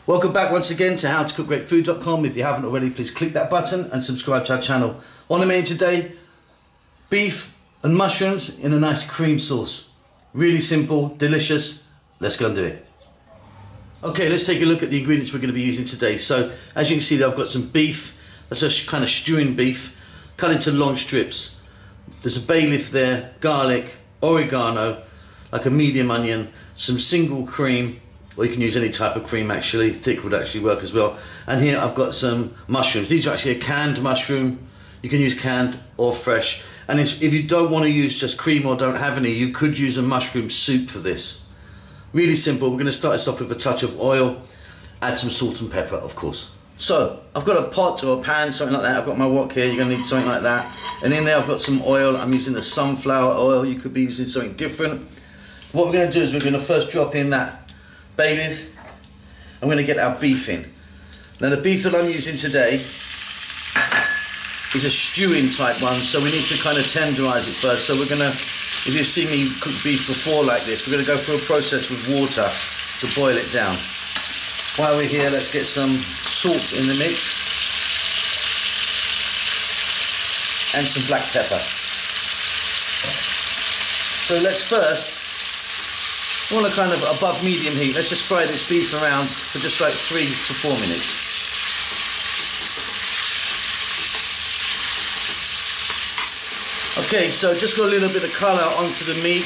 Welcome back once again to howtocookgreatfood.com. If you haven't already, please click that button and subscribe to our channel. On the menu today, beef and mushrooms in a nice cream sauce. Really simple, delicious. Let's go and do it. Okay, let's take a look at the ingredients we're going to be using today. So, as you can see, I've got some beef. That's a kind of stewing beef, cut into long strips. There's a bay leaf there, garlic, oregano, like a medium onion, some single cream, or you can use any type of cream actually, thick would actually work as well. And here I've got some mushrooms. These are actually a canned mushroom. You can use canned or fresh. And if you don't want to use just cream or don't have any, you could use a mushroom soup for this. Really simple. We're going to start this off with a touch of oil, add some salt and pepper, of course. So, I've got a pot or a pan, something like that. I've got my wok here, you're going to need something like that. And in there I've got some oil. I'm using the sunflower oil. You could be using something different. What we're going to do is we're going to first drop in that bay leaf. I'm going to get our beef in. Now the beef that I'm using today is a stewing type one, so we need to kind of tenderize it first. So we're going to, if you've seen me cook beef before like this, we're going to go through a process with water to boil it down. While we're here, let's get some salt in the mix and some black pepper. So let's first, on a kind of above medium heat, let's just fry this beef around for just like 3 to 4 minutes. Okay, so just got a little bit of colour onto the meat,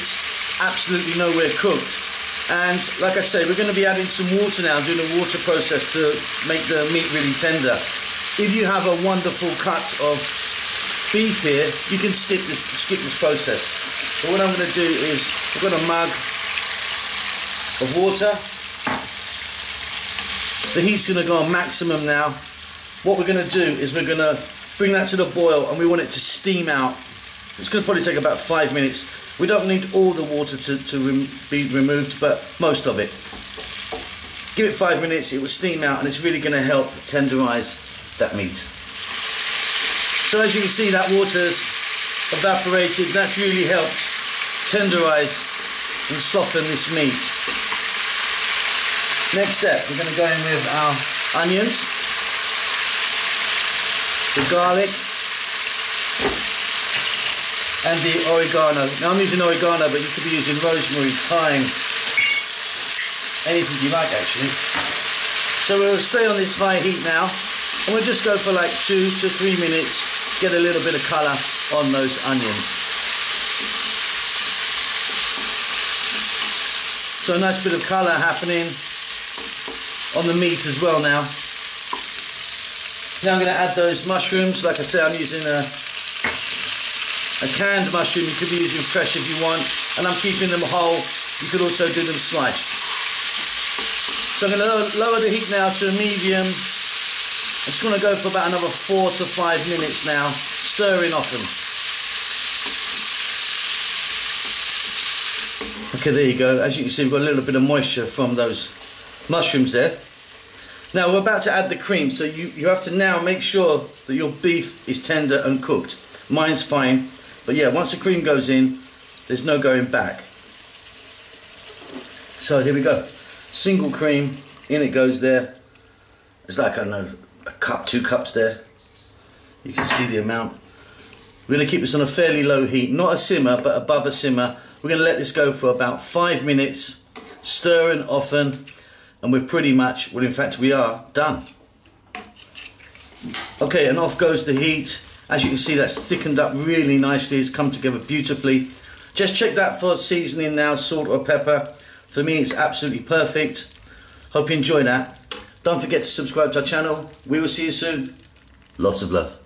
absolutely nowhere cooked. And like I say, we're going to be adding some water now, doing a water process to make the meat really tender. If you have a wonderful cut of beef here, you can skip this process. But what I'm going to do is, I've got a mug of water. The heat's going to go on maximum now. What we're going to do is we're going to bring that to the boil, and we want it to steam out. It's going to probably take about 5 minutes. We don't need all the water to be removed, but most of it. Give it 5 minutes, it will steam out, and it's really going to help tenderize that meat. So as you can see, that water's evaporated. That's really helped tenderize and soften this meat. Next step, we're going to go in with our onions, the garlic, and the oregano. Now I'm using oregano, but you could be using rosemary, thyme, anything you like actually. So we'll stay on this high heat now, and we'll just go for like 2 to 3 minutes, get a little bit of colour on those onions. So a nice bit of colour happening on the meat as well now. Now I'm going to add those mushrooms. Like I say, I'm using a canned mushroom. You could be using fresh if you want, and I'm keeping them whole. You could also do them sliced. So I'm going to lower the heat now to a medium. I just want to go for about another 4 to 5 minutes now, stirring often. Okay, there you go. As you can see, we've got a little bit of moisture from those mushrooms there. Now we're about to add the cream, so you have to now make sure that your beef is tender and cooked. Mine's fine, but yeah, once the cream goes in, there's no going back. So here we go. Single cream, in it goes there. It's like, I don't know, a cup, 2 cups there. You can see the amount. We're going to keep this on a fairly low heat, not a simmer, but above a simmer. We're going to let this go for about 5 minutes, stirring often, and we're pretty much, well in fact we are, done. Okay, and off goes the heat. As you can see, that's thickened up really nicely, it's come together beautifully. Just check that for seasoning now, salt or pepper. For me it's absolutely perfect. Hope you enjoy that. Don't forget to subscribe to our channel. We will see you soon. Lots of love.